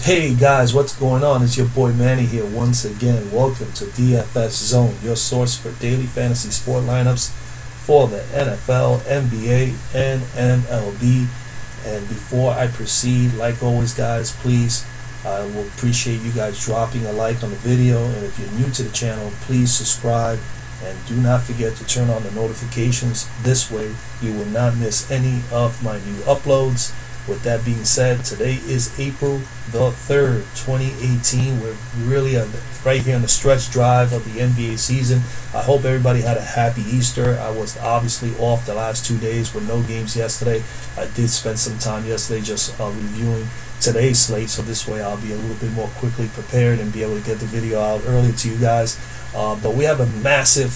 Hey guys, what's going on? It's your boy Manny here once again. Welcome to DFS Zone, your source for daily fantasy sport lineups for the NFL, NBA, and MLB. And before I proceed, like always guys, please, I will appreciate you guys dropping a like on the video. And if you're new to the channel, please subscribe. And do not forget to turn on the notifications. This way, you will not miss any of my new uploads. With that being said, today is April the 3rd, 2018. We're really right here on the stretch drive of the NBA season. I hope everybody had a happy Easter. I was obviously off the last 2 days with no games yesterday. I did spend some time yesterday just reviewing today's slate, so this way I'll be a little bit more quickly prepared and be able to get the video out earlier to you guys. But we have a massive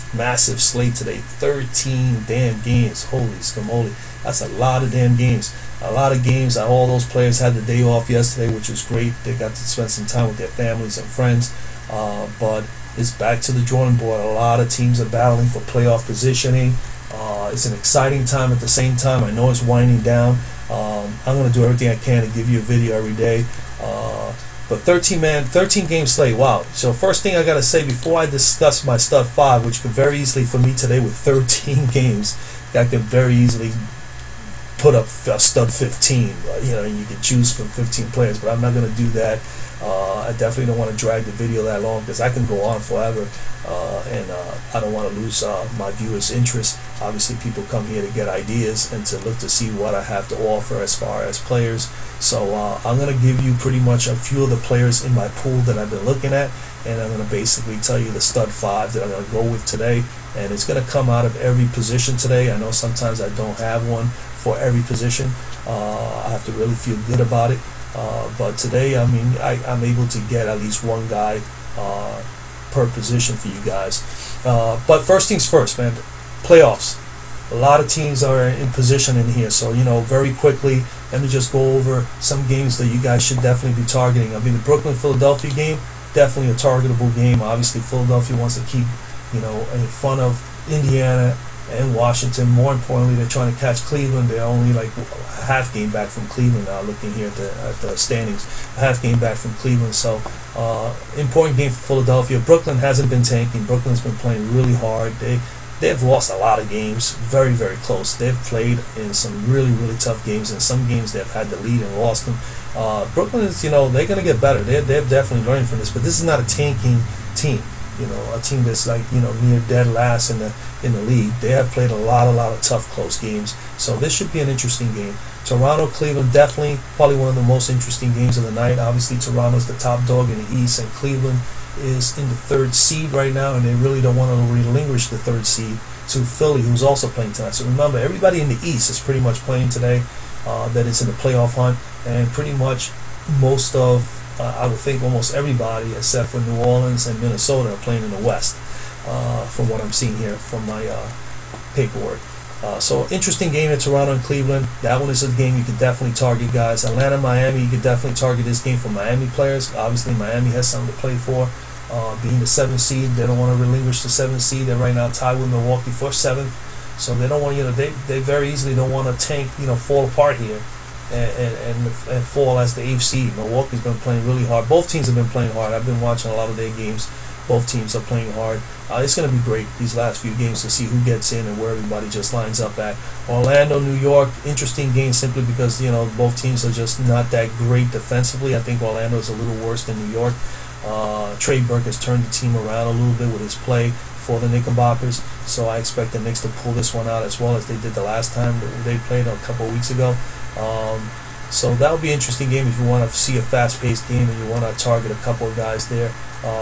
slate today. 13 damn games. Holy scamoly. That's a lot of damn games. A lot of games. All those players had the day off yesterday, which was great. They got to spend some time with their families and friends. But it's back to the drawing board. A lot of teams are battling for playoff positioning. It's an exciting time at the same time. I know it's winding down. I'm going to do everything I can to give you a video every day. But 13 game slate. Wow. So first thing I got to say before I discuss my stud 5, which could very easily for me today with 13 games, I could very easily put up a stud 15. You can choose from 15 players, but I'm not going to do that. I definitely don't want to drag the video that long because I can go on forever, and I don't want to lose my viewers' interest. Obviously, people come here to get ideas and to look to see what I have to offer as far as players. So I'm going to give you pretty much a few of the players in my pool that I've been looking at, and I'm going to basically tell you the stud 5 that I'm going to go with today. And it's going to come out of every position today. I know sometimes I don't have one for every position. I have to really feel good about it. But today, I mean, I'm able to get at least one guy per position for you guys. But first things first, man, playoffs. A lot of teams are in position in here. So, very quickly, let me just go over some games that you guys should definitely be targeting. I mean, the Brooklyn-Philadelphia game, definitely a targetable game. Obviously, Philadelphia wants to keep, in front of Indiana and Washington. More importantly, they're trying to catch Cleveland. They're only like a half game back from Cleveland now, looking here at the standings. A half game back from Cleveland. So, important game for Philadelphia. Brooklyn hasn't been tanking. Brooklyn's been playing really hard. They've lost a lot of games, very, very close. They've played in some really, really tough games. In some games, they've had the lead and lost them. Brooklyn is, they're going to get better. They've definitely learned from this. But this is not a tanking team. A team that's like, near dead last in the league. They have played a lot of tough, close games. So this should be an interesting game. Toronto, Cleveland, definitely probably one of the most interesting games of the night. Obviously, Toronto's the top dog in the East, and Cleveland is in the 3rd seed right now, and they really don't want to relinquish the 3rd seed to Philly, who's also playing tonight. So remember, everybody in the East is pretty much playing today that is in the playoff hunt, and pretty much most of I would think almost everybody except for New Orleans and Minnesota are playing in the West, from what I'm seeing here from my paperwork. So interesting game in Toronto and Cleveland. That one is a game you can definitely target, guys. Atlanta, Miami, you can definitely target this game for Miami players. Obviously, Miami has something to play for. Being the 7th seed, they don't want to relinquish the 7th seed. They're right now tied with Milwaukee for 7th. So they don't want they very easily don't want to tank, fall apart here. And fall as the 8th seed. Milwaukee's been playing really hard. Both teams have been playing hard. I've been watching a lot of their games. Both teams are playing hard. It's going to be great these last few games to see who gets in and where everybody just lines up at. Orlando, New York, interesting game simply because both teams are just not that great defensively. I think Orlando is a little worse than New York. Trey Burke has turned the team around a little bit with his play for the Knickerbockers, so I expect the Knicks to pull this one out as well as they did the last time they played a couple of weeks ago. So that'll be an interesting game if you want to see a fast-paced game and you want to target a couple of guys there.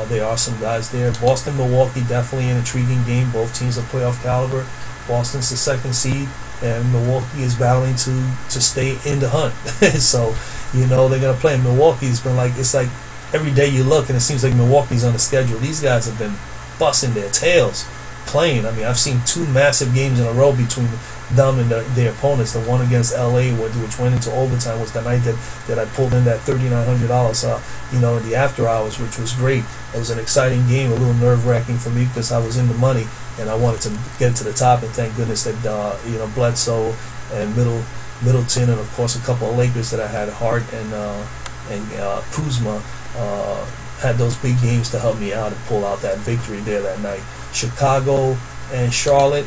There are some guys there. Boston, Milwaukee, definitely an intriguing game. Both teams are playoff caliber. Boston's the 2nd seed, and Milwaukee is battling to stay in the hunt. So they're gonna play. Milwaukee's been it's like every day you look and it seems like Milwaukee's on the schedule. These guys have been busting their tails playing. I mean, I've seen 2 massive games in a row between them and their opponents. The one against LA, which went into overtime, was the night that I pulled in that $3,900, in the after hours, which was great. It was an exciting game, a little nerve-wracking for me because I was in the money and I wanted to get to the top. And thank goodness that Bledsoe and Middleton, and of course a couple of Lakers that I had, Hart and Kuzma had those big games to help me out and pull out that victory there that night. Chicago and Charlotte,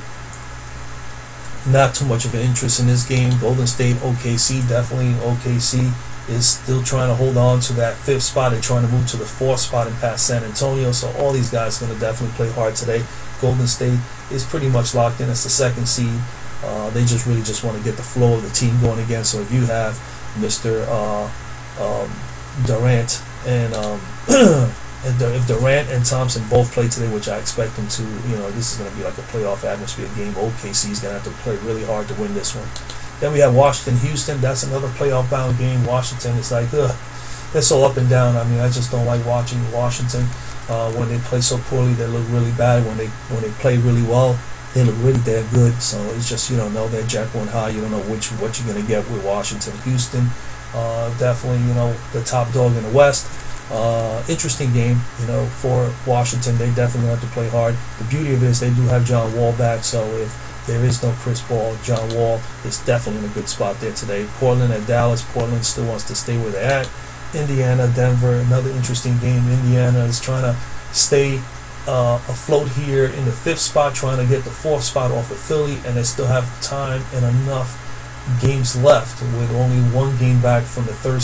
not too much of an interest in this game. Golden State, OKC, definitely OKC is still trying to hold on to that 5th spot and trying to move to the 4th spot and pass San Antonio. So all these guys are going to definitely play hard today. Golden State is pretty much locked in as the 2nd seed. They just really want to get the flow of the team going again. So if you have Mr. Durant and if Durant and Thompson both play today, which I expect them to, this is going to be like a playoff atmosphere game. OKC is going to have to play really hard to win this one. Then we have Washington, Houston. That's another playoff bound game. Washington is like, they're so up and down. I mean, I just don't like watching Washington. When they play so poorly, they look really bad. When they play really well, they look really damn good. So it's just, you don't know, they're Jack one high. You don't know what you're going to get with Washington. Houston, definitely, the top dog in the West. Interesting game, for Washington. They definitely have to play hard. The beauty of it is they do have John Wall back, so if there is no Chris Paul, John Wall is definitely in a good spot there today. Portland at Dallas. Portland still wants to stay where they're at. Indiana, Denver, another interesting game. Indiana is trying to stay afloat here in the 5th spot, trying to get the 4th spot off of Philly, and they still have time and enough games left with only 1 game back from the third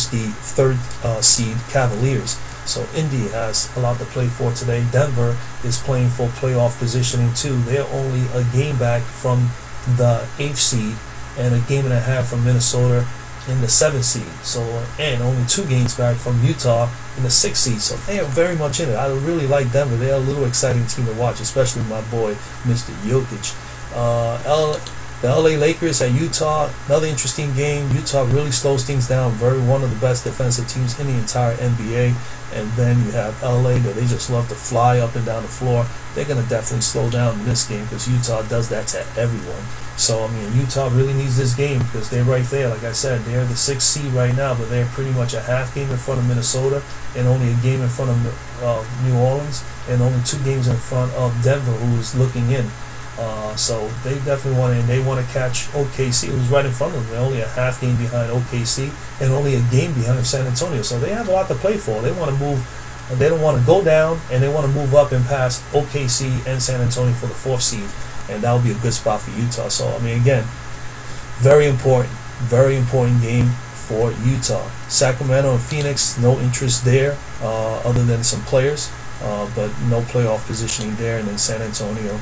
seed Cavaliers. So Indy has a lot to play for today. Denver is playing for playoff positioning too. They're only a game back from the 8th seed and a game and a half from Minnesota in the 7th seed. So, and only 2 games back from Utah in the 6th seed. So they are very much in it. I really like Denver. They're a little exciting team to watch, especially my boy Mr. Jokic. The LA Lakers at Utah, another interesting game. Utah really slows things down. One of the best defensive teams in the entire NBA. And then you have LA that they just love to fly up and down the floor. They're going to definitely slow down in this game because Utah does that to everyone. So, I mean, Utah really needs this game because they're right there. Like I said, they're the 6th seed right now, but they're pretty much a half game in front of Minnesota and only a game in front of New Orleans and only 2 games in front of Denver, who is looking in. So they definitely want to catch OKC, who's right in front of them. They're only a half game behind OKC and only a game behind San Antonio. So they have a lot to play for. They want to move. They don't want to go down, and they want to move up and pass OKC and San Antonio for the 4th seed, and that would be a good spot for Utah. So I mean, again, very important game for Utah. Sacramento and Phoenix, no interest there, other than some players, but no playoff positioning there. And then San Antonio.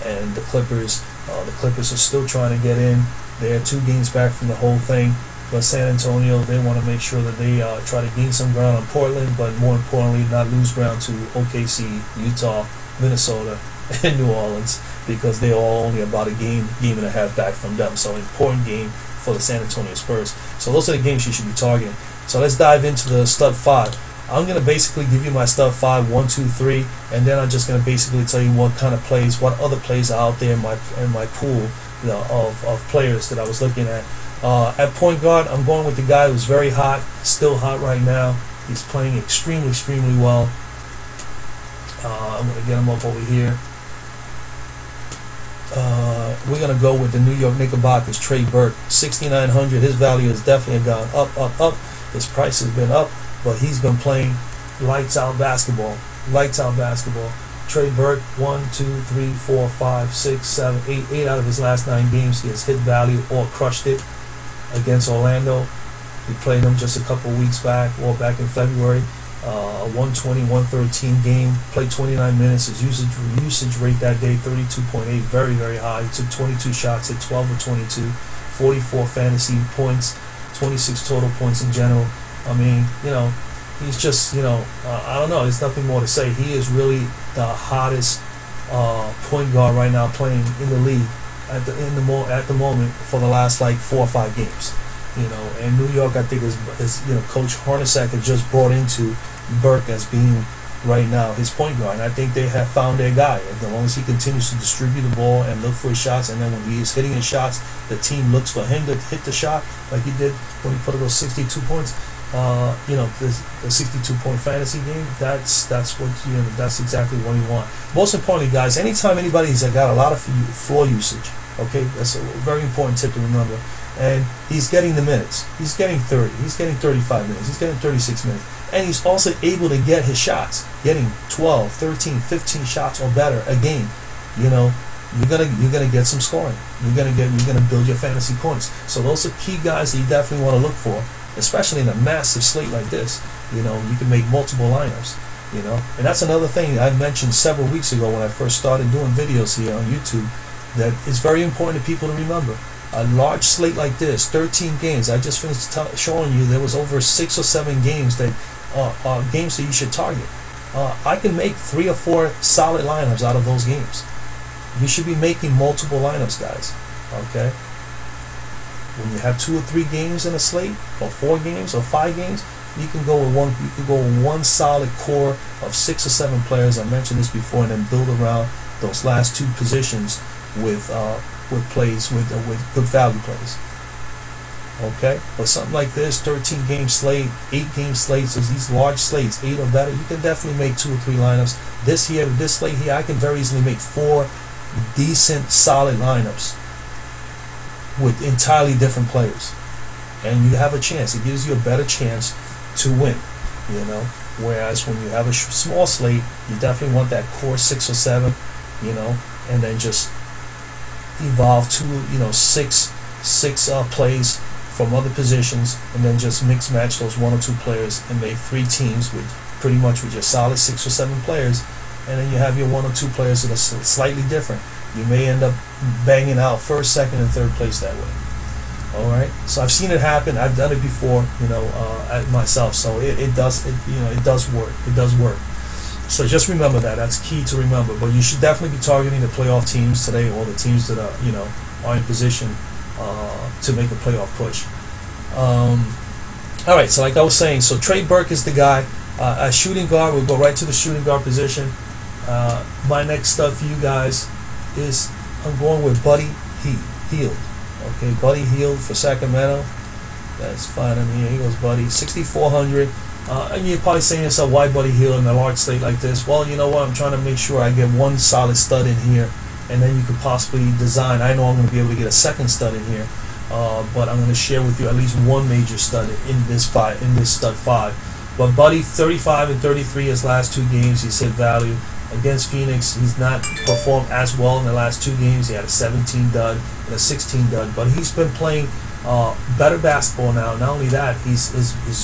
And the Clippers are still trying to get in. They're 2 games back from the whole thing. But San Antonio, they want to make sure that they try to gain some ground on Portland, but more importantly, not lose ground to OKC, Utah, Minnesota, and New Orleans, because they're all only about a game and a half back from them. So important game for the San Antonio Spurs. So those are the games you should be targeting. So let's dive into the stud 5. I'm going to basically give you my stud 5, 1, 2, 3, and then I'm just going to basically tell you what kind of plays, what other plays are out there in my pool of players that I was looking at. At point guard, I'm going with the guy who's very hot, still hot right now. He's playing extremely well. I'm going to get him up over here. We're going to go with the New York Knickerbockers, Trey Burke, 6,900. His value has definitely gone up. His price has been up. But he's been playing lights out basketball. Trey Burke, 1, 2, 3, 4, 5, 6, 7, 8 out of his last 9 games. He has hit value or crushed it against Orlando. He played them just a couple weeks back, or back in February. 120, 113 game. Played 29 minutes. His usage rate that day, 32.8, very high. He took 22 shots, hit 12 of 22, 44 fantasy points, 26 total points in general. I mean, he's just, I don't know. There's nothing more to say. He is really the hottest point guard right now playing in the league at the moment for the last like 4 or 5 games. And New York, I think, is Coach Hornacek has just brought into Burke as being right now his point guard. And I think they have found their guy. As long as he continues to distribute the ball and look for his shots, and then when he is hitting his shots, the team looks for him to hit the shot like he did when he put up those 62 points. The 62-point fantasy game, that's what that's exactly what you want. Most importantly, guys, anytime anybody's got a lot of floor usage, okay, that's a very important tip to remember. and he's getting the minutes. He's getting 30. He's getting 35 minutes. He's getting 36 minutes. And he's also able to get his shots, getting 12, 13, 15 shots or better a game. You know, you're gonna get some scoring. You're gonna build your fantasy points. So those are key guys that you definitely want to look for, especially in a massive slate like this. You know, you can make multiple lineups. You know, and that's another thing I mentioned several weeks ago when I first started doing videos here on YouTube, that it's very important to people to remember. A large slate like this, 13 games. I just finished showing you there was over 6 or 7 games that are games that you should target. I can make 3 or 4 solid lineups out of those games. You should be making multiple lineups, guys. Okay. When you have 2 or 3 games in a slate, or 4 games, or 5 games, you can go with one. You can go with one solid core of 6 or 7 players. I mentioned this before, and then build around those last 2 positions with plays with good value plays. Okay, but something like this, 13 game slate, 8 game slates, these large slates, 8 or better, you can definitely make 2 or 3 lineups. This slate here, I can very easily make 4 decent, solid lineups with entirely different players, and you have a chance. It gives you a better chance to win. You know, whereas when you have a small slate, you definitely want that core 6 or 7. You know, and then just evolve to 6 plays from other positions, and then just mix match those 1 or 2 players and make 3 teams with pretty much with your solid 6 or 7 players, and then you have your 1 or 2 players that are slightly different. You may end up banging out first, second, and third place that way. All right, so I've seen it happen. I've done it before, myself. So it does work. It does work. So just remember that. That's key to remember. But you should definitely be targeting the playoff teams today, or the teams that are in position to make a playoff push. All right. So like I was saying, so Trey Burke is the guy. A shooting guard. We'll go right to the shooting guard position. My next stuff for you guys is I'm going with Buddy Hield. Okay, Buddy Hield for Sacramento. That's fine. I mean, here goes Buddy, 6,400. And you're probably saying to yourself, why Buddy Hield in a large slate like this? Well, you know what? I'm trying to make sure I get one solid stud in here, and then you could possibly design. I know I'm going to be able to get a second stud in here, but I'm going to share with you at least one major stud in this stud 5. But Buddy, 35 and 33 his last 2 games. He's hit value. Against Phoenix, he's not performed as well in the last 2 games. He had a 17 dud and a 16 dud, but he's been playing better basketball now. Not only that, his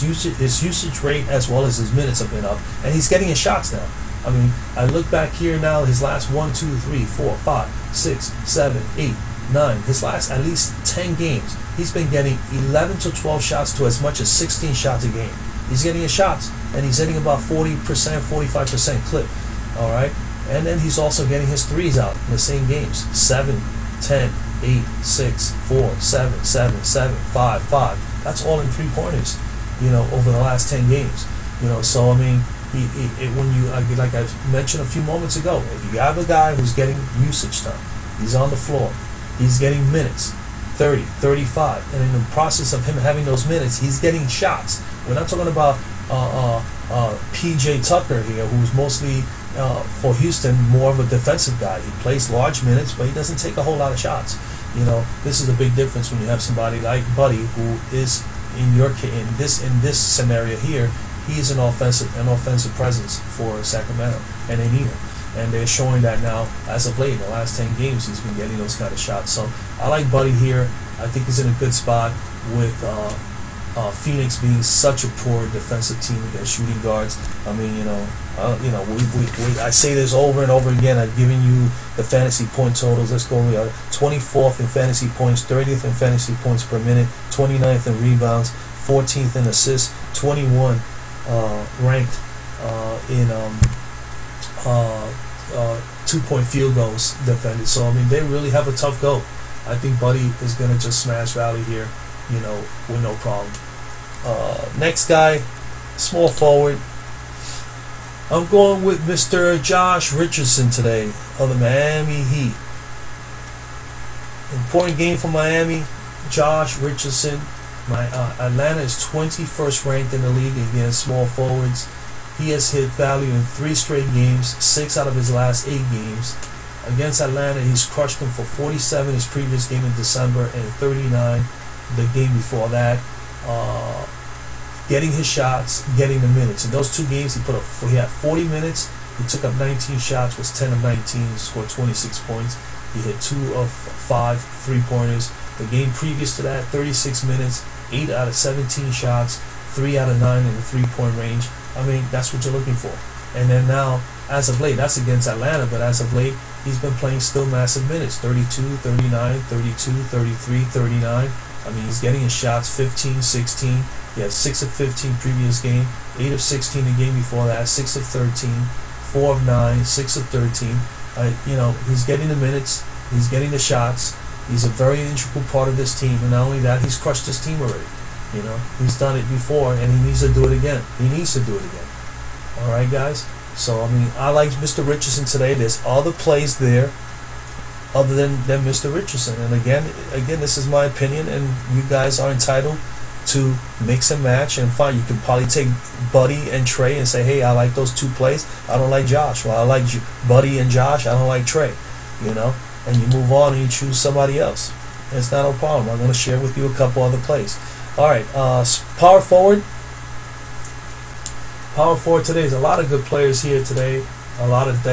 usage rate as well as his minutes have been up, and he's getting his shots now. I mean, I look back here now, his last 1, 2, 3, 4, 5, 6, 7, 8, 9, his last at least 10 games, he's been getting 11 to 12 shots to as much as 16 shots a game. He's getting his shots, and he's hitting about 40%, 45% clip. All right, and then he's also getting his threes out in the same games: 7, 10, 8, 6, 4, 7, 7, 7, 5, 5. That's all in 3-pointers, over the last 10 games. So I mean, when you like I mentioned a few moments ago, if you have a guy who's getting usage time, he's on the floor, he's getting minutes, 30, 35, and in the process of him having those minutes, he's getting shots. We're not talking about PJ Tucker here, who's mostly for Houston more of a defensive guy. He plays large minutes, but he doesn't take a whole lot of shots. This is a big difference when you have somebody like Buddy, who is in this scenario here. He is an offensive presence for Sacramento, and they need him. And they're showing that now as of late. In the last 10 games, he's been getting those kind of shots. So I like Buddy here. I think he's in a good spot with Phoenix being such a poor defensive team against shooting guards. I mean, I say this over and over again. I've given you the fantasy point totals. Let's go. We are 24th in fantasy points, 30th in fantasy points per minute, 29th in rebounds, 14th in assists, 21 ranked in 2-point field goals defended. So I mean, they really have a tough go. I think Buddy is going to just smash Valley here, with no problem. Next guy, small forward. I'm going with Mr. Josh Richardson today of the Miami Heat. Important game for Miami. Josh Richardson. Atlanta is 21st ranked in the league against small forwards. He has hit value in 3 straight games, 6 out of his last 8 games. Against Atlanta, he's crushed them for 47 his previous game in December and 39 the game before that, getting his shots, getting the minutes. In those 2 games, he had 40 minutes. He took up 19 shots, was 10 of 19, scored 26 points. He hit 2 of 5 3-pointers. The game previous to that, 36 minutes, 8 out of 17 shots, 3 out of 9 in the 3-point range. I mean, that's what you're looking for. And then now, as of late, that's against Atlanta, but as of late, he's been playing still massive minutes, 32, 39, 32, 33, 39. I mean, he's getting his shots 15, 16. He had 6 of 15 previous game, 8 of 16 the game before that, 6 of 13, 4 of 9, 6 of 13. He's getting the minutes, he's getting the shots. He's a very integral part of this team, and not only that, he's crushed this team already. He's done it before, and he needs to do it again. He needs to do it again. All right, guys. So I mean, I like Mr. Richardson today. There's other plays there other than Mr. Richardson, and again, this is my opinion, and you guys are entitled to mix and match and find. You can probably take Buddy and Trey and say, hey, I like those 2 plays. I don't like Josh. Well, I like Buddy and Josh. I don't like Trey. And you move on and you choose somebody else. It's not a problem. I'm going to share with you a couple other plays. All right, power forward. Power forward today. There's a lot of good players here today. A lot of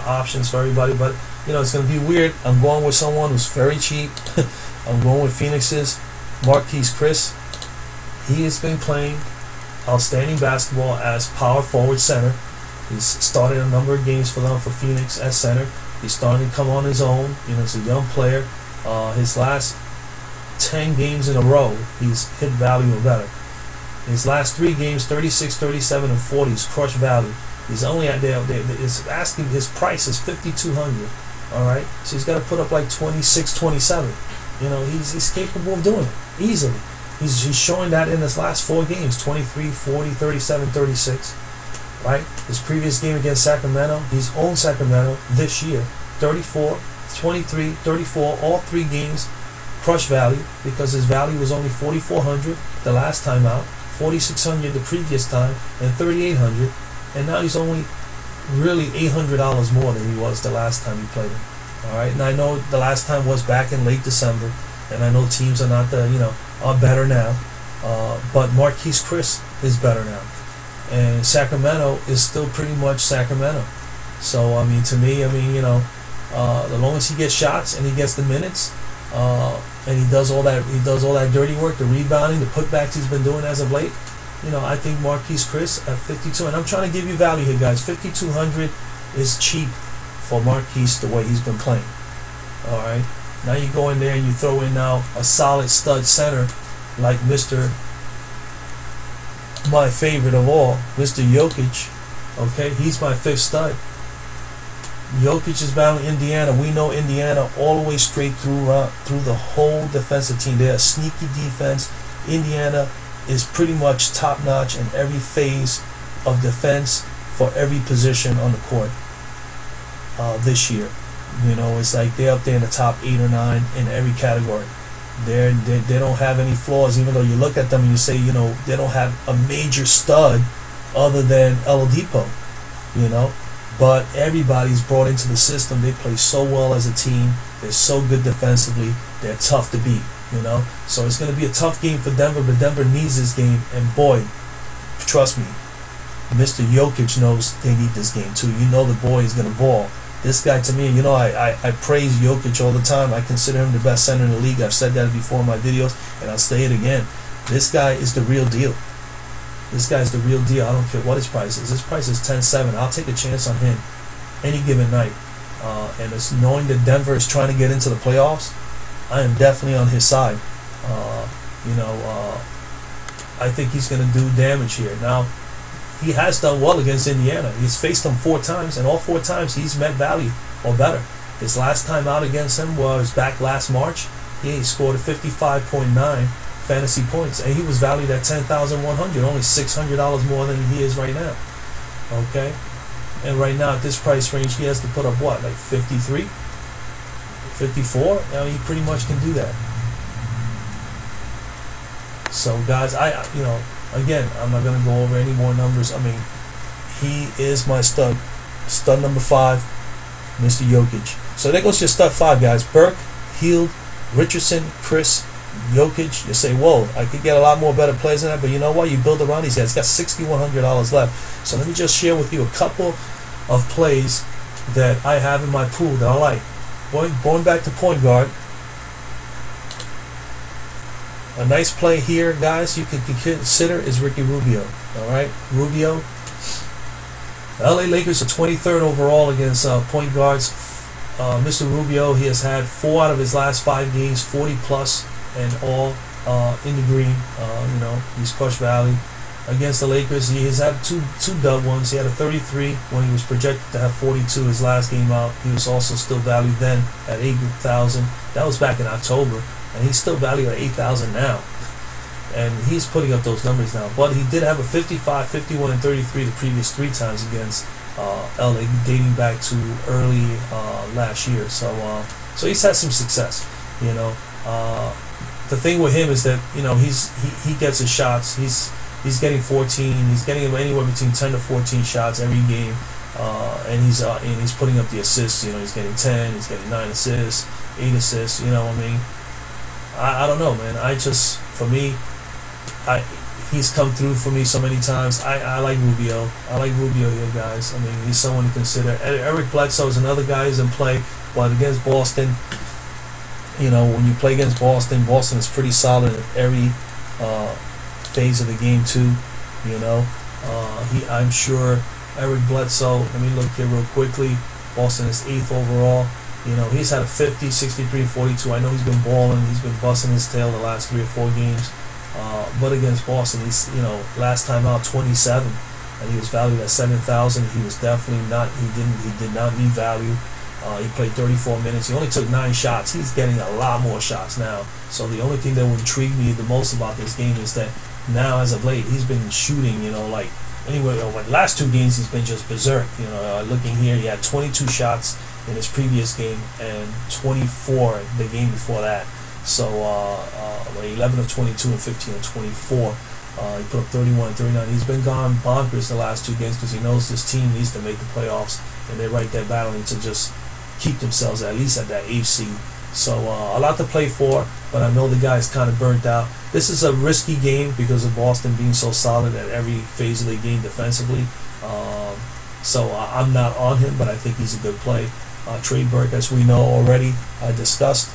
options for everybody. But it's going to be weird. I'm going with someone who's very cheap. I'm going with Phoenix's Marquise Chris. He has been playing outstanding basketball as power forward center. He's started a number of games for Phoenix as center. He's starting to come on his own. He's a young player. His last 10 games in a row, he's hit value or better. His last 3 games, 36, 37, and 40, he's crushed value. He's only at it's asking, his price is $5,200. All right, so he's got to put up like 26, 27. He's capable of doing it easily. He's showing that in his last 4 games, 23, 40, 37, 36. Right? His previous game against Sacramento, he's owned Sacramento this year. 34, 23, 34, all 3 games crush value because his value was only $4,400 the last time out, $4,600 the previous time, and $3,800. And now he's only really $800 more than he was the last time he played him. All right, and I know the last time was back in late December, and I know teams are not are better now, but Marquise Chris is better now. And Sacramento is still pretty much Sacramento. So I mean, to me, the long as he gets shots and he gets the minutes, and he does all that dirty work, the rebounding, the putbacks he's been doing as of late, I think Marquise Chris at 52. And I'm trying to give you value here, guys. 5,200 is cheap for Marquise the way he's been playing. All right. Now you go in there and you throw in now a solid stud center like my favorite of all, Mr. Jokic. Okay, he's my 5th stud. Jokic is battling Indiana. We know Indiana all the way straight through the whole defensive team. They're a sneaky defense. Indiana is pretty much top notch in every phase of defense for every position on the court this year. It's like they're up there in the top 8 or 9 in every category. They don't have any flaws, even though you look at them and you say, they don't have a major stud other than Oladipo, But everybody's brought into the system. They play so well as a team. They're so good defensively. They're tough to beat, So it's going to be a tough game for Denver, but Denver needs this game. And boy, trust me, Mr. Jokic knows they need this game too. The boy is going to ball. This guy, to me, I praise Jokic all the time. I consider him the best center in the league. I've said that before in my videos, and I'll say it again. This guy is the real deal. This guy's the real deal. I don't care what his price is. His price is 10-7. I'll take a chance on him any given night. And it's knowing that Denver is trying to get into the playoffs, I am definitely on his side. I think he's going to do damage here. Now, he has done well against Indiana. He's faced them 4 times, and all 4 times he's met value or better. His last time out against him was back last March. He scored a 55.9 fantasy points, and he was valued at $10,100, only $600 more than he is right now. Okay, and right now at this price range, he has to put up what, like 53, 54? He pretty much can do that. So guys, again, I'm not going to go over any more numbers. He is my stud number 5, Mr. Jokic. So there goes your stud 5, guys. Burke, Hield, Richardson, Chris, Jokic, you say, whoa, I could get a lot more better players than that, but you know what? You build around these guys. He's got $6,100 left. So let me just share with you a couple of plays that I have in my pool that I like. Going back to point guard, a nice play here, guys, you can consider is Ricky Rubio. All right, Rubio. The LA Lakers are 23rd overall against point guards. Mr. Rubio, he has had 4 out of his last 5 games, 40 plus, and all in the green. He's crushed value against the Lakers. He has had two dub ones. He had a 33 when he was projected to have 42 his last game out. He was also still valued then at 8,000. That was back in October, and he's still valued at 8,000 now. And he's putting up those numbers now. But he did have a 55, 51, and 33 the previous 3 times against LA, dating back to early last year. So he's had some success. The thing with him is that he gets his shots. He's getting 14. He's getting anywhere between 10 to 14 shots every game, and he's putting up the assists. He's getting 10. He's getting 9 assists, 8 assists. I don't know, man. He's come through for me so many times. I like Rubio. I like Rubio here, guys. He's someone to consider. Eric Bledsoe is another guy who's in play, but against Boston, when you play against Boston is pretty solid in every phase of the game too. I'm sure Eric Bledsoe. Let me look here real quickly. Boston is 8th overall. He's had a 50, 63, 42. I know he's been balling. He's been busting his tail the last 3 or 4 games. But against Boston, he's last time out 27, and he was valued at 7,000. He was definitely not. He did not need value. He played 34 minutes. He only took 9 shots. He's getting a lot more shots now. So the only thing that would intrigue me the most about this game is that now, as of late, he's been shooting. The last 2 games he's been just berserk. Looking here, he had 22 shots in his previous game and 24 the game before that. So 11 of 22 and 15 of 24. He put up 31 and 39. He's been gone bonkers the last 2 games because he knows this team needs to make the playoffs, and they're right there battling to just keep themselves at least at that 8th seed. So a lot to play for, but I know the guy's kind of burnt out. This is a risky game because of Boston being so solid at every phase of the game defensively. So I'm not on him, but I think he's a good play. Trey Burke, as we know already, I discussed.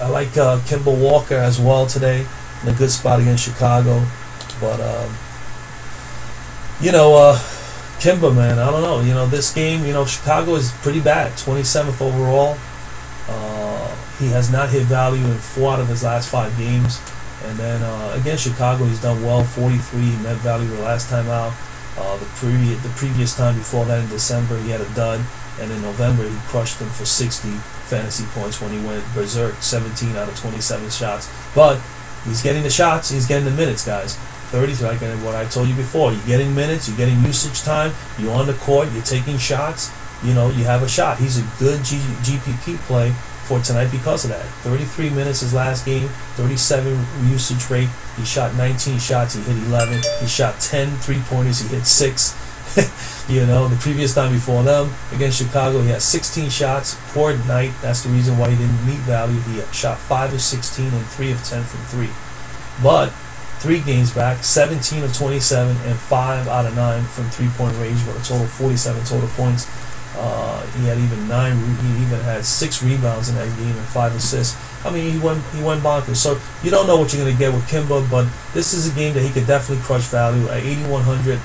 I like Kemba Walker as well today in a good spot against Chicago. But, Kemba, man, I don't know. This game, Chicago is pretty bad, 27th overall. He has not hit value in 4 out of his last 5 games. And then against Chicago, he's done well, 43. He met value the last time out. The previous time before that in December, he had a dud. And in November, he crushed him for 60 fantasy points when he went berserk, 17 out of 27 shots. But he's getting the shots, he's getting the minutes, guys. 30, like what I told you before. You're getting minutes, you're getting usage time, you're on the court, you're taking shots. You have a shot. He's a good GPP play for tonight because of that. 33 minutes his last game, 37 usage rate. He shot 19 shots, he hit 11. He shot 10 3-pointers, he hit 6. The previous time before them against Chicago, he had 16 shots. Poor night. That's the reason why he didn't meet value. He shot 5 of 16 and 3 of 10 from 3. But 3 games back, 17 of 27 and 5 out of 9 from 3-point range, with a total 47 total points. He had even 9. He even had 6 rebounds in that game and 5 assists. He went bonkers. So you don't know what you're going to get with Kemba, but this is a game that he could definitely crush value at 8,100.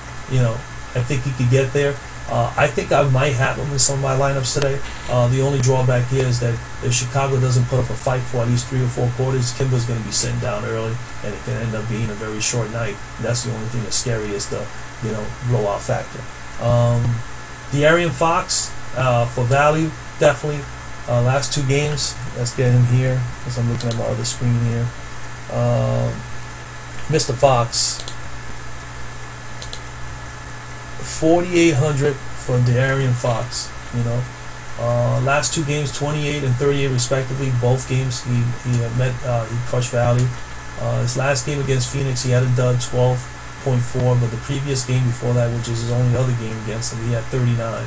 I think he could get there. I think I might have him in some of my lineups today. The only drawback here is that if Chicago doesn't put up a fight for at least 3 or 4 quarters, Kimba's going to be sitting down early, and it can end up being a very short night. That's the only thing that's scary, is the blowout factor. De'Aaron Fox for value, definitely. Last 2 games, let's get him here because I'm looking at my other screen here. Mr. Fox, 4,800 for De'Aaron Fox. Last 2 games, 28 and 38 respectively. Both games he crushed value. His last game against Phoenix, he had a dud, 12.4. But the previous game before that, which is his only other game against them, he had 39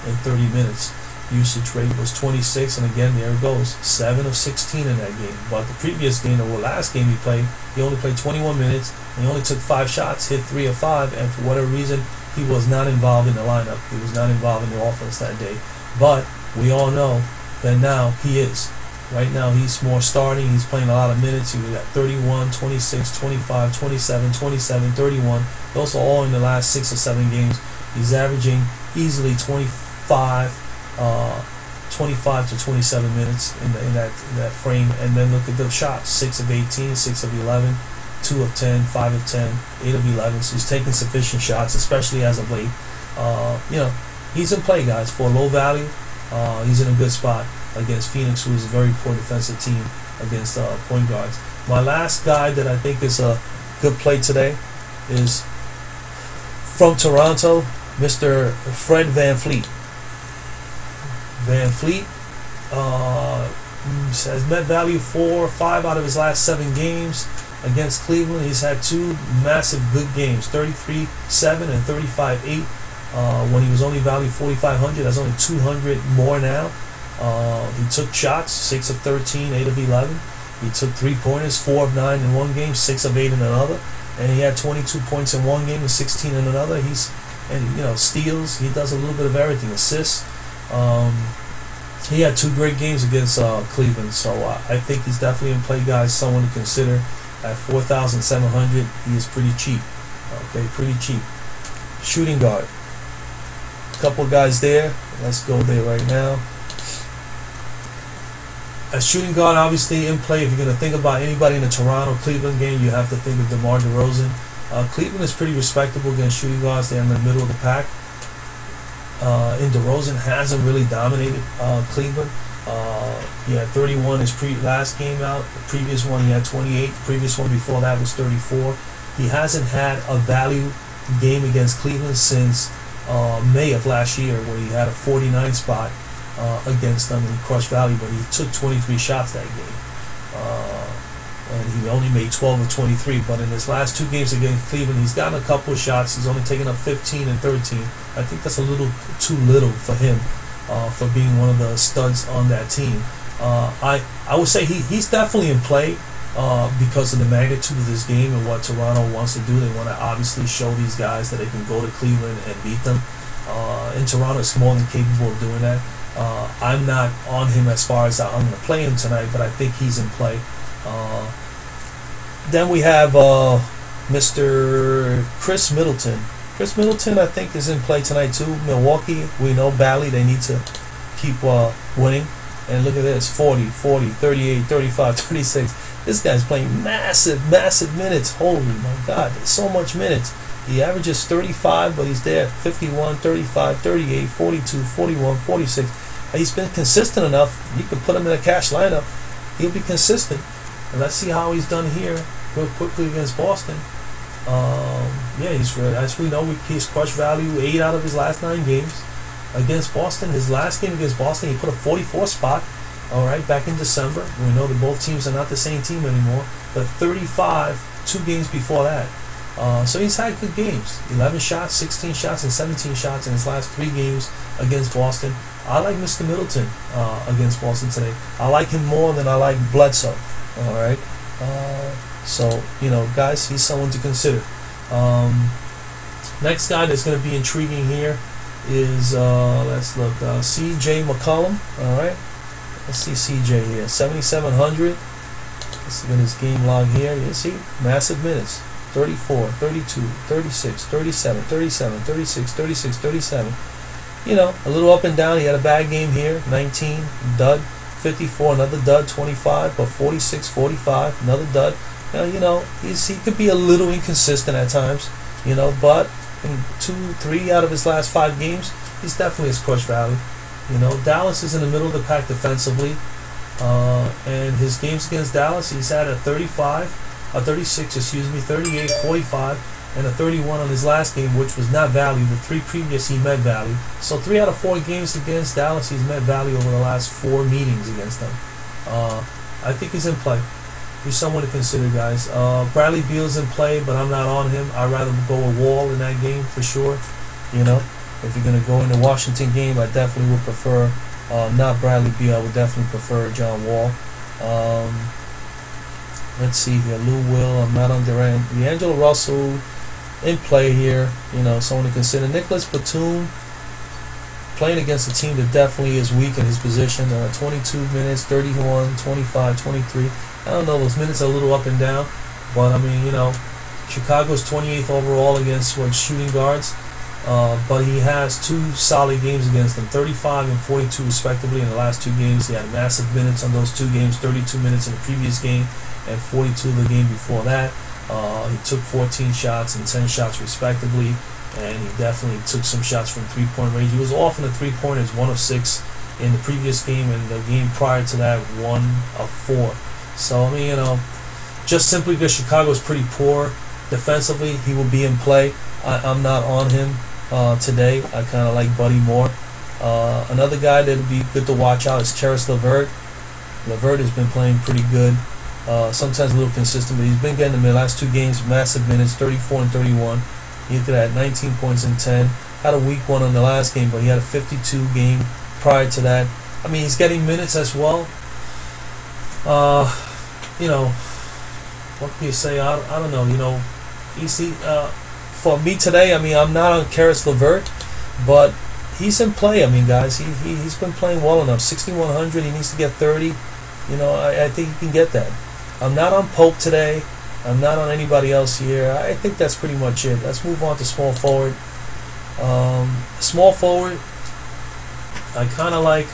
in 30 minutes. usage rate was 26, and again, there it goes, 7 of 16 in that game. But the previous game, or last game he played, he only played 21 minutes, and he only took 5 shots, hit 3 of 5, and for whatever reason, he was not involved in the lineup. He was not involved in the offense that day. But we all know that now he is. Right now, he's more starting. He's playing a lot of minutes. He was at 31, 26, 25, 27, 27, 31. Those are all in the last 6 or 7 games. He's averaging easily 25 to 27 minutes in that frame. And then look at the shots: 6 of 18, 6 of 11, 2 of 10, 5 of 10, 8 of 11. So he's taking sufficient shots, especially as of late. He's in play, guys, for low value. He's in a good spot against Phoenix, who is a very poor defensive team against point guards. My last guy that I think is a good play today is from Toronto, Mr. Fred VanVleet. VanVleet has net value 4 or 5 out of his last 7 games against Cleveland. He's had 2 massive good games, 33-7 and 35-8. When he was only valued 4,500, that's only 200 more now. He took shots, 6 of 13, 8 of 11. He took 3-pointers, 4 of 9 in one game, 6 of 8 in another, and he had 22 points in one game and 16 in another. Steals. He does a little bit of everything. Assists. He had 2 great games against Cleveland, so I think he's definitely in play, guys. Someone to consider at 4,700. He is pretty cheap. Okay, pretty cheap. Shooting guard. Couple guys there. Let's go there right now. As shooting guard, obviously in play. If you're going to think about anybody in the Toronto-Cleveland game, you have to think of DeMar DeRozan. Cleveland is pretty respectable against shooting guards. They're in the middle of the pack. And DeRozan hasn't really dominated Cleveland. He had 31 his last game out. The previous one he had 28. The previous one before that was 34. He hasn't had a value game against Cleveland since May of last year, where he had a 49 spot against them and he crushed value, but he took 23 shots that game. And he only made 12 of 23, but in his last 2 games against Cleveland, he's gotten a couple of shots. He's only taken up 15 and 13. I think that's a little too little for him for being one of the studs on that team. I would say he's definitely in play because of the magnitude of this game and what Toronto wants to do. They want to obviously show these guys that they can go to Cleveland and beat them. And Toronto is more than capable of doing that. I'm not on him as far as I'm going to play him tonight, but I think he's in play. Then we have Mr. Chris Middleton. Chris Middleton, I think, is in play tonight too. Milwaukee, we know badly they need to keep winning. And look at this, 40, 40, 38, 35, 36. This guy's playing massive minutes. Holy my God, there's so much minutes. He averages 35, but he's there at 51, 35, 38, 42, 41, 46. He's been consistent enough. You can put him in a cash lineup. He'll be consistent. And let's see how he's done here real quickly against Boston. As we know, he's crushed value 8 out of his last 9 games against Boston. His last game against Boston, he put a 44 spot. All right, back in December. We know that both teams are not the same team anymore. But 35, 2 games before that. So he's had good games. 11 shots, 16 shots, and 17 shots in his last 3 games against Boston. I like Mr. Middleton against Boston today. I like him more than I like Bledsoe. All right. So, guys, he's someone to consider. Next guy that's going to be intriguing here is, let's look, C.J. McCollum. All right. Let's see C.J. here. 7,700. Let's get his game log here. You see? Massive minutes. 34, 32, 36, 37, 37, 36, 36, 37. A little up and down. He had a bad game here. 19, dud. 54, another dud. 25, but 46, 45, another dud. He could be a little inconsistent at times, but in 2, 3 out of his last 5 games, he's definitely his crush value. Dallas is in the middle of the pack defensively, and his games against Dallas, he's had a 36, 38, 45, and a 31 on his last game, which was not value. The 3 previous he met value. So 3 out of 4 games against Dallas, he's met value over the last 4 meetings against them. I think he's in play. He's someone to consider, guys. Bradley Beal's in play, but I'm not on him. I'd rather go with Wall in that game for sure. If you're going to go in the Washington game, I definitely would prefer Not Bradley Beal. I would definitely prefer John Wall. Um, let's see here. Lou Will. I'm not on Durant. D'Angelo Russell in play here. Someone to consider. Nicholas Batum playing against a team that definitely is weak in his position. 22 minutes, 31, 25, 23. I don't know. Those minutes are a little up and down. But, I mean, Chicago's 28th overall against shooting guards. But he has two solid games against them, 35 and 42 respectively in the last two games. He had massive minutes on those two games, 32 minutes in the previous game and 42 the game before that. He took 14 shots and 10 shots respectively, and he definitely took some shots from three-point range. He was off in the three-pointers, 1 of 6 in the previous game, and the game prior to that, 1 of 4. So, I mean, just simply because Chicago is pretty poor defensively, he will be in play. I'm not on him today. I kind of like Buddy more. Another guy that would be good to watch out is Karis LeVert. LeVert has been playing pretty good. Sometimes a little consistent, but he's been getting in the last two games massive minutes, 34 and 31. He had 19 points in 10. Had a weak one in the last game, but he had a 52 game prior to that. I mean, he's getting minutes as well. What can you say? I don't know. For me today, I mean, I'm not on Karis LeVert, but he's in play. I mean, guys, he's been playing well enough. 6,100. He needs to get 30. I think he can get that. I'm not on Pope today. I'm not on anybody else here. I think that's pretty much it. Let's move on to small forward. Small forward, I kind of like.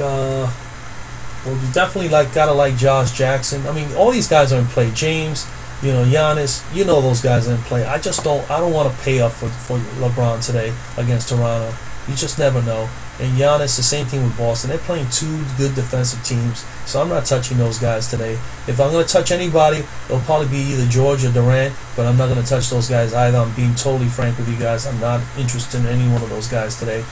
You definitely gotta like Josh Jackson. I mean, all these guys are in play. James, Giannis, those guys are in play. I don't want to pay up for LeBron today against Toronto. You just never know. And Giannis, the same thing with Boston. They're playing two good defensive teams, so I'm not touching those guys today. If I'm going to touch anybody, it'll probably be either George or Durant, but I'm not going to touch those guys either. I'm being totally frank with you guys. I'm not interested in any one of those guys today.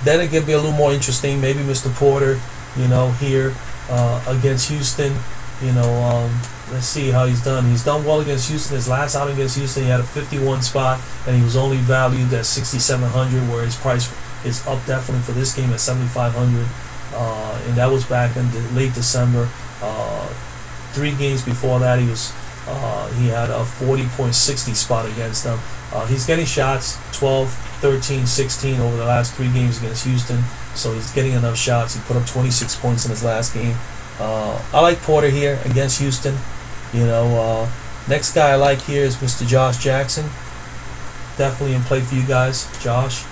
Then it can be a little more interesting. Maybe Mr. Porter, here against Houston. Let's see how he's done. He's done well against Houston. His last outing against Houston, he had a 51 spot, and he was only valued at 6,700, where his price is up definitely for this game at 7,500. And that was back in late December. 3 games before that, he had a 40.60 spot against them. He's getting shots, 12, 13, 16 over the last 3 games against Houston. So he's getting enough shots. He put up 26 points in his last game. I like Porter here against Houston. Next guy I like here is Mr. Josh Jackson. Definitely in play for you guys, Josh.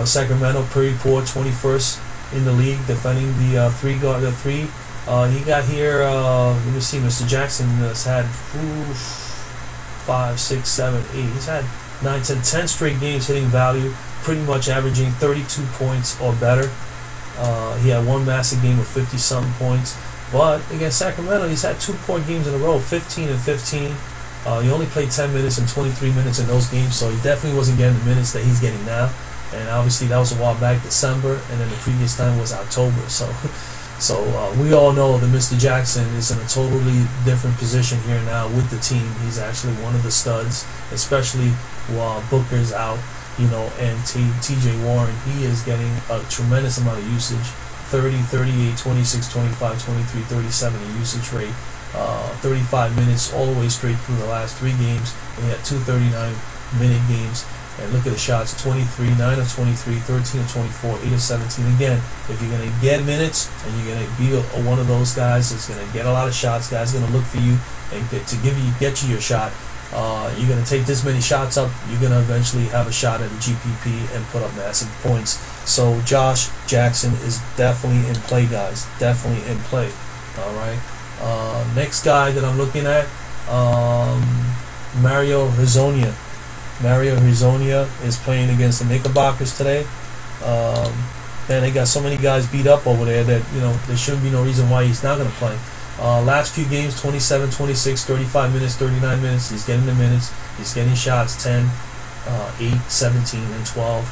Sacramento, pretty poor, 21st in the league, defending the three. He got here. Let me see. Mr. Jackson has had 5, 6, 7, 8. He's had 9, 10 straight games hitting value, pretty much averaging 32 points or better. He had one massive game with 50-something points. But against Sacramento, he's had 2-point games in a row, 15 and 15. He only played 10 minutes and 23 minutes in those games, so he definitely wasn't getting the minutes that he's getting now. And obviously that was a while back, December, and then the previous time was October. So we all know that Mr. Jackson is in a totally different position here now with the team. He's actually one of the studs, especially while Booker's out, and TJ Warren. He is getting a tremendous amount of usage. 30, 38, 26, 25, 23, 37 in usage rate. 35 minutes all the way straight through the last 3 games. And he had 2 39-minute games. And look at the shots, 23, 9 of 23, 13 of 24, 8 of 17. Again, if you're going to get minutes and you're going to be one of those guys that's going to get a lot of shots, guys going to look for you and get you your shot. You're going to take this many shots up, you're going to eventually have a shot at a GPP and put up massive points. So Josh Jackson is definitely in play, guys. Definitely in play. All right. Next guy that I'm looking at, Mario Hezonja. Mario Hezonja is playing against the Knickerbockers today. Man, they got so many guys beat up over there that there shouldn't be no reason why he's not going to play. Last few games, 27, 26, 35 minutes, 39 minutes. He's getting the minutes. He's getting shots, 10, 8, 17, and 12.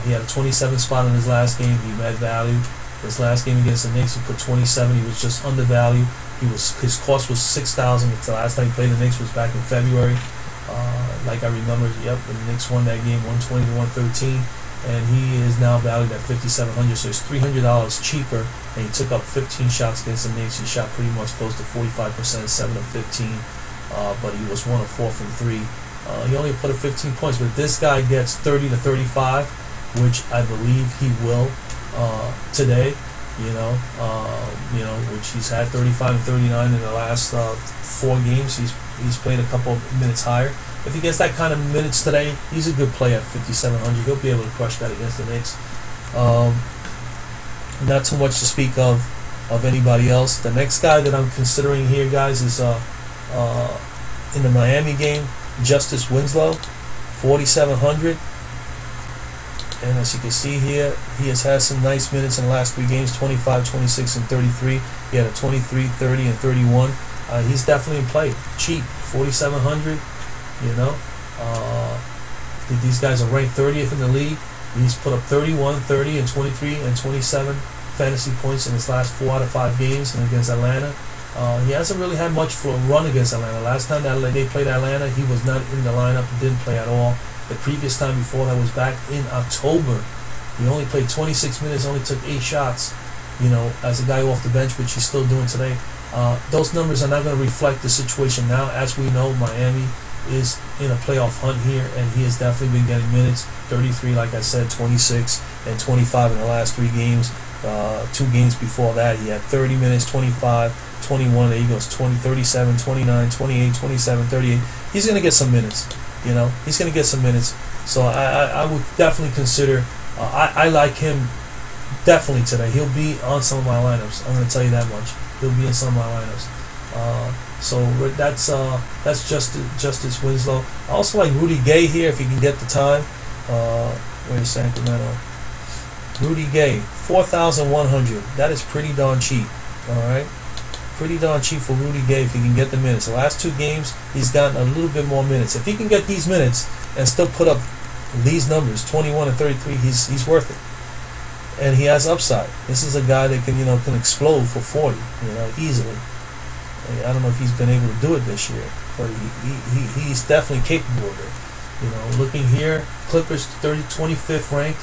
He had a 27 spot in his last game. He met value. His last game against the Knicks, he put 27. He was just undervalued. His cost was 6,000. The last time he played the Knicks was back in February. Like I remember, the Knicks won that game 120 to 113. and he is now valued at $5,700, so he's $300 cheaper, and he took up 15 shots against the Knicks. He shot pretty much close to 45%, 7 of 15, but he was 1 of 4 from 3. He only put up 15 points, but this guy gets 30 to 35, which I believe he will today. Which he's had 35 and 39 in the last 4 games. He's played a couple of minutes higher. If he gets that kind of minutes today, he's a good play at 5,700. He'll be able to crush that against the Knicks. Not too much to speak of anybody else. The next guy that I'm considering here, guys, is in the Miami game, Justice Winslow, 4,700. And as you can see here, he has had some nice minutes in the last 3 games, 25, 26, and 33. He had a 23, 30, and 31. He's definitely in play. Cheap, 4,700. These guys are ranked 30th in the league. He's put up 31, 30, and 23, and 27 fantasy points in his last 4 out of 5 games and against Atlanta. He hasn't really had much for a run against Atlanta. Last time that they played Atlanta, he was not in the lineup. He didn't play at all. The previous time before that was back in October. He only played 26 minutes, only took 8 shots, as a guy off the bench, which he's still doing today. Those numbers are not going to reflect the situation now. As we know, Miami is in a playoff hunt here, and he has definitely been getting minutes. 33, like I said, 26, and 25 in the last 3 games. 2 games before that, he had 30 minutes, 25, 21. There he goes, 20, 37, 29, 28, 27, 38. He's going to get some minutes. He's going to get some minutes. So I would definitely consider, I like him definitely today. He'll be on some of my lineups. I'm going to tell you that much. He'll be in some of my lineups. So that's Justice Winslow. I also like Rudy Gay here if you can get the time. Where's Sacramento? Rudy Gay, 4,100. That is pretty darn cheap. All right. Pretty darn cheap for Rudy Gay if he can get the minutes. The last 2 games, he's gotten a little bit more minutes. If he can get these minutes and still put up these numbers, 21 and 33, he's worth it. And he has upside. This is a guy that can can explode for 40, easily. I don't know if he's been able to do it this year, but he's definitely capable of it. Looking here, Clippers 25th ranked.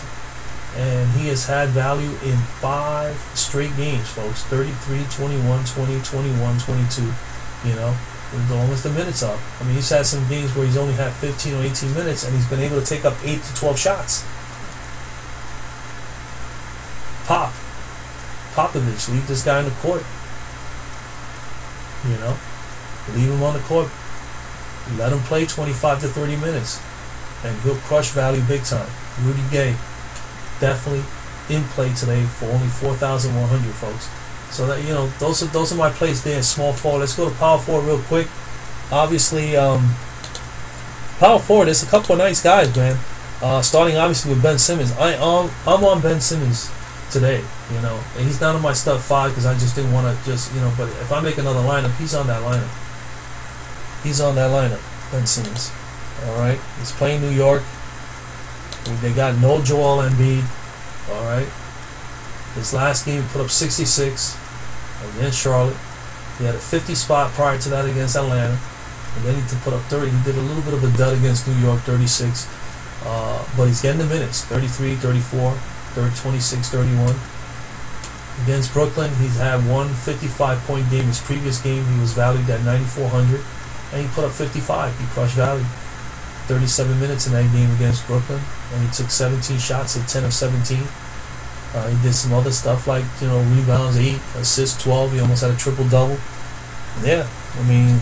And he has had value in 5 straight games, folks. 33, 21, 20, 21, 22. As long as the minutes up. I mean, he's had some games where he's only had 15 or 18 minutes, and he's been able to take up 8 to 12 shots. Popovich, leave this guy on the court. Leave him on the court. Let him play 25 to 30 minutes, and he'll crush value big time. Rudy Gay, definitely in play today for only 4,100, folks. So that those are my plays there. Small forward. Let's go to power forward real quick. Obviously, power forward. There's a couple of nice guys, man. Starting obviously with Ben Simmons. I'm on Ben Simmons today. And he's not on my stud 5 because I just didn't want to But if I make another lineup, he's on that lineup. He's on that lineup. Ben Simmons. All right. He's playing New York. They got no Joel Embiid. All right. His last game he put up 66 against Charlotte. He had a 50 spot prior to that against Atlanta, and then he put up 30. He did a little bit of a dud against New York, 36. But he's getting the minutes: 33, 34, 26, 31. Against Brooklyn, he's had one 55-point game. His previous game, he was valued at 9,400, and he put up 55. He crushed value. 37 minutes in that game against Brooklyn, and he took 17 shots at 10 of 17. He did some other stuff like rebounds, 8 assists, 12. He almost had a triple-double. Yeah, I mean,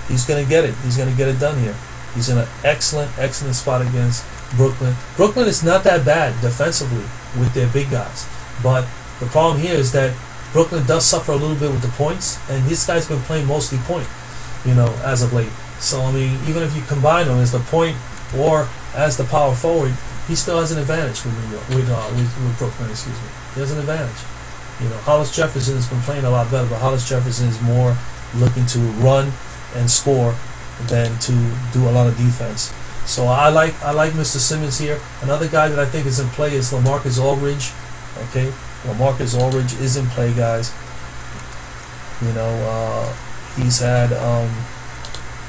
he's gonna get it. He's gonna get it done here. He's in an excellent spot against Brooklyn. Brooklyn is not that bad defensively with their big guys, but the problem here is that Brooklyn does suffer a little bit with the points, and this guy's been playing mostly point, as of late. So I mean, even if you combine him as the point or as the power forward, he still has an advantage with New York, with Brooklyn. Excuse me, he has an advantage. Hollis Jefferson has been playing a lot better, but Hollis Jefferson is more looking to run and score than to do a lot of defense. So I like Mr. Simmons here. Another guy that I think is in play is LaMarcus Aldridge. Okay, LaMarcus Aldridge is in play, guys. He's had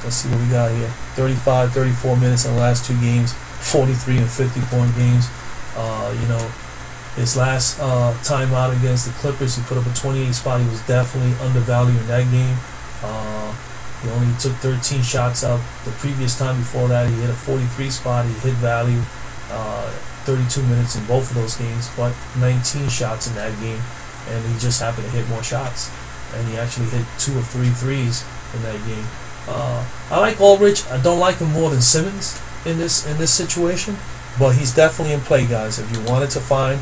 let's see what we got here. 35, 34 minutes in the last 2 games. 43 and 50-point games. You know, his last time out against the Clippers, he put up a 28 spot. He was definitely undervalued in that game. He only took 13 shots out. The previous time before that, he hit a 43 spot. He hit value 32 minutes in both of those games, but 19 shots in that game, and he just happened to hit more shots. And he actually hit 2 or 3 threes in that game. I like Aldridge. I don't like him more than Simmons in this situation, but he's definitely in play, guys. If you wanted to find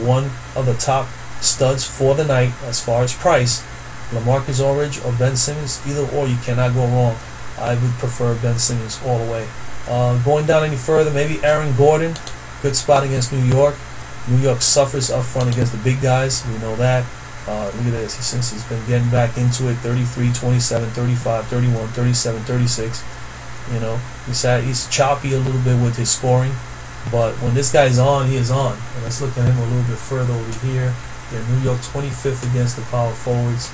one of the top studs for the night as far as price, LaMarcus Aldridge or Ben Simmons, either or, you cannot go wrong. I would prefer Ben Simmons all the way. Going down any further, maybe Aaron Gordon. Good spot against New York. New York suffers up front against the big guys. We know that. Look at this. Since he's been getting back into it, 33, 27, 35, 31, 37, 36. You know, he's choppy a little bit with his scoring, but when this guy's on, he is on. And let's look at him a little bit further over here. Yeah, New York 25th against the power forwards.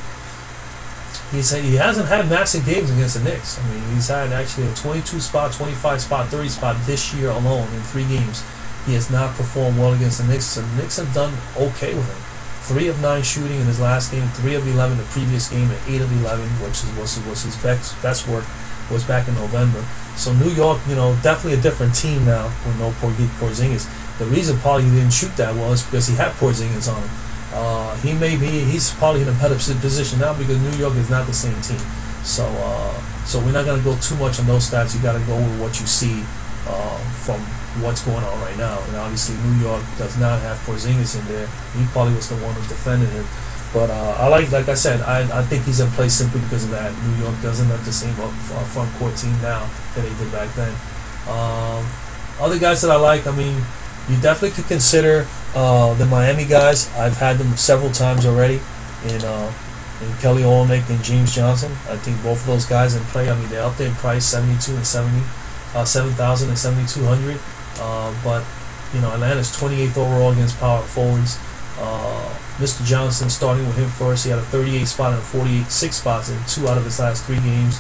He hasn't had massive games against the Knicks. I mean, he's had actually a 22 spot, 25 spot, 30 spot this year alone in 3 games. He has not performed well against the Knicks. So the Knicks have done okay with him. 3 of 9 shooting in his last game, 3 of 11 the previous game, and 8 of 11, which was his best work, was back in November. So New York, you know, definitely a different team now with no Porzingis. The reason probably he didn't shoot that well is because he had Porzingis on him. He's probably in a better position now because New York is not the same team. So we're not gonna go too much on those stats. You got to go with what you see from what's going on right now. And obviously New York does not have Porzingis in there. He probably was the one who defended him. But like I said, I think he's in play simply because of that. New York doesn't have the same front court team now that they did back then. Other guys that I like, I mean, you definitely could consider the Miami guys. I've had them several times already in Kelly Olynyk and James Johnson. I think both of those guys in play. I mean, they're up there in price, 72 and 70, 7,000 and 7,200. But you know, Atlanta's 28th overall against power forwards. Mr. Johnson, starting with him first, he had a 38 spot and a 46 spots in 2 out of his last 3 games.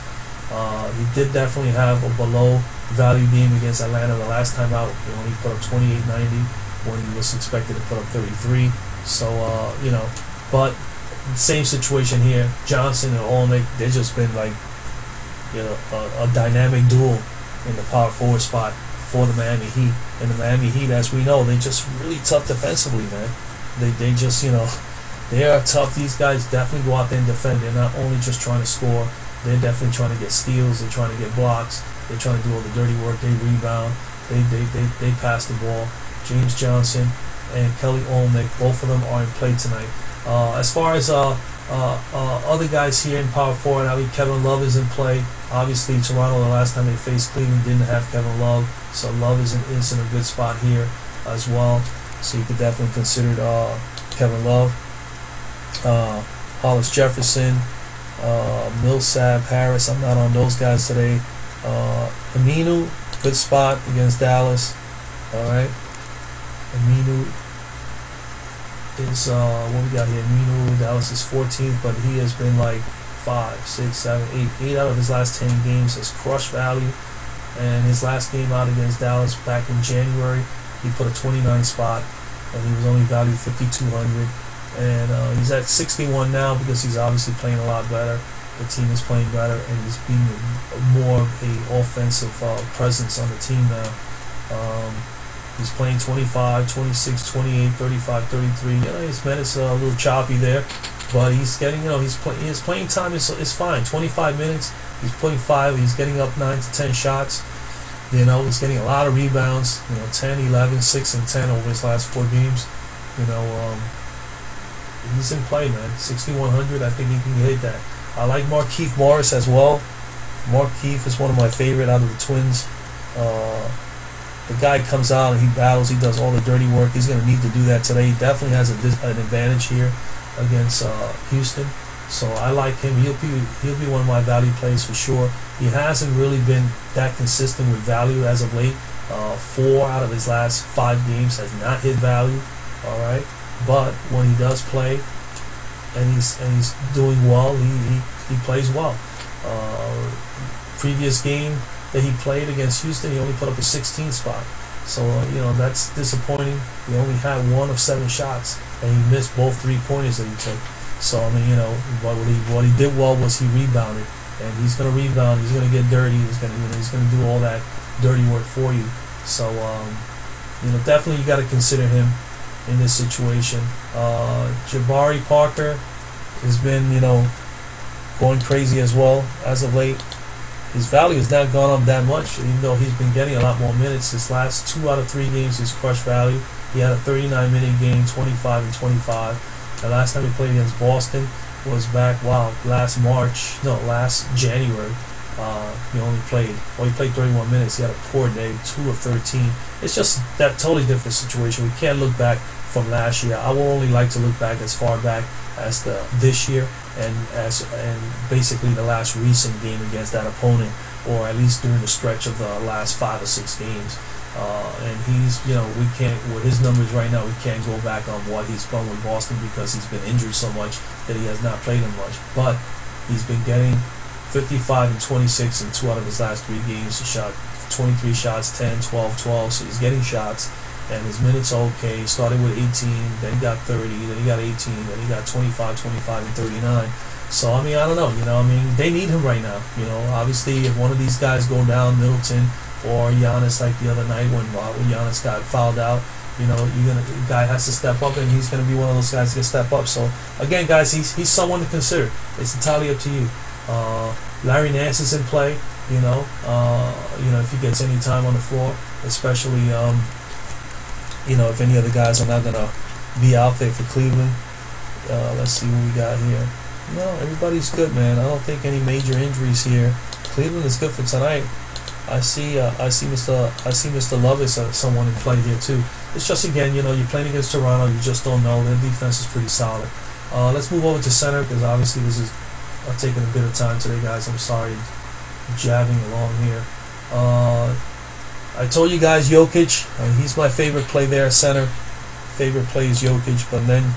He did definitely have a below value game against Atlanta the last time out. You know, he put up 28.90 when he was expected to put up 33. So you know, but same situation here. Johnson and Olynyk, they've just been like, you know, a dynamic duel in the power forward spot for the Miami Heat. And the Miami Heat, as we know, they're just really tough defensively, man. They just, you know, they are tough. These guys definitely go out there and defend. They're not only just trying to score, they're definitely trying to get steals, they're trying to get blocks, they're trying to do all the dirty work, they rebound, they pass the ball. James Johnson and Kelly Olynyk, both of them are in play tonight. As far as other guys here in power forward, I mean, Kevin Love is in play. Obviously, Toronto, the last time they faced Cleveland, didn't have Kevin Love, so Love is in a good spot here as well. So you could definitely consider Kevin Love, Hollis Jefferson, Millsap, Harris. I'm not on those guys today. Aminu, good spot against Dallas. All right, Aminu is what we got here. Aminu, Dallas is 14th, but he has been like 5, 6, 7, 8 out of his last 10 games has crushed value. And his last game out against Dallas back in January, he put a 29 spot, and he was only valued 5,200. And he's at 61 now because he's obviously playing a lot better. The team is playing better, and he's being more of a offensive presence on the team now. He's playing 25, 26, 28, 35, 33. You know, his minutes are a little choppy there, but he's getting, you know, his playing time is fine. 25 minutes. He's putting 5. He's getting up 9 to 10 shots. You know, he's getting a lot of rebounds. You know, 10, 11, 6, and 10 over his last 4 games. You know, he's in play, man. 6,100. I think he can hit that. I like Markieff Morris as well. Markieff is one of my favorite out of the Twins. The guy comes out and he battles. He does all the dirty work. He's going to need to do that today. He definitely has an advantage here against Houston. So I like him. He'll be one of my value plays for sure. He hasn't really been that consistent with value as of late. 4 out of his last 5 games has not hit value. All right, but when he does play, and he's doing well, he plays well. Previous game that he played against Houston, he only put up a 16 spot. So that's disappointing. He only had 1 of 7 shots, and he missed both 3-pointers that he took. So what he did well was he rebounded, and he's gonna rebound. He's gonna get dirty. He's gonna do all that dirty work for you. So definitely you got to consider him in this situation. Jabari Parker has been going crazy as well as of late. His value has not gone up that much, even though he's been getting a lot more minutes. His last 2 out of 3 games, he's crushed value. He had a 39-minute game, 25 and 25. The last time he played against Boston was back, last January. He played 31 minutes. He had a poor day, 2 of 13. It's just that totally different situation. We can't look back from last year. I will only like to look back as far back as this year, and basically the last recent game against that opponent, or at least during the stretch of the last 5 or 6 games. And he's, we can't, with his numbers right now, we can't go back on what he's done with Boston because he's been injured so much that he has not played him much. But he's been getting 55 and 26 in 2 out of his last 3 games. He shot 23 shots, 10, 12, 12. So he's getting shots, and his minutes are okay. He started with 18, then he got 30, then he got 18, then he got 25, 25, and 39. So, I don't know. They need him right now. Obviously, if one of these guys go down, Middleton or Giannis, like the other night when Giannis got fouled out, the guy has to step up, and he's gonna be one of those guys to step up. So again, guys, he's someone to consider. It's entirely up to you. Larry Nance is in play. If he gets any time on the floor, especially if any other guys are not gonna be out there for Cleveland. Let's see what we got here. No, everybody's good, man. I don't think any major injuries here. Cleveland is good for tonight. I see Mr. Love is someone in play here too. It's just, again, you're playing against Toronto. You just don't know. Their defense is pretty solid. Let's move over to center, because obviously this is taking a bit of time today, guys. I'm sorry, jabbing along here. I told you guys Jokic. He's my favorite play there at center. Favorite play is Jokic, but then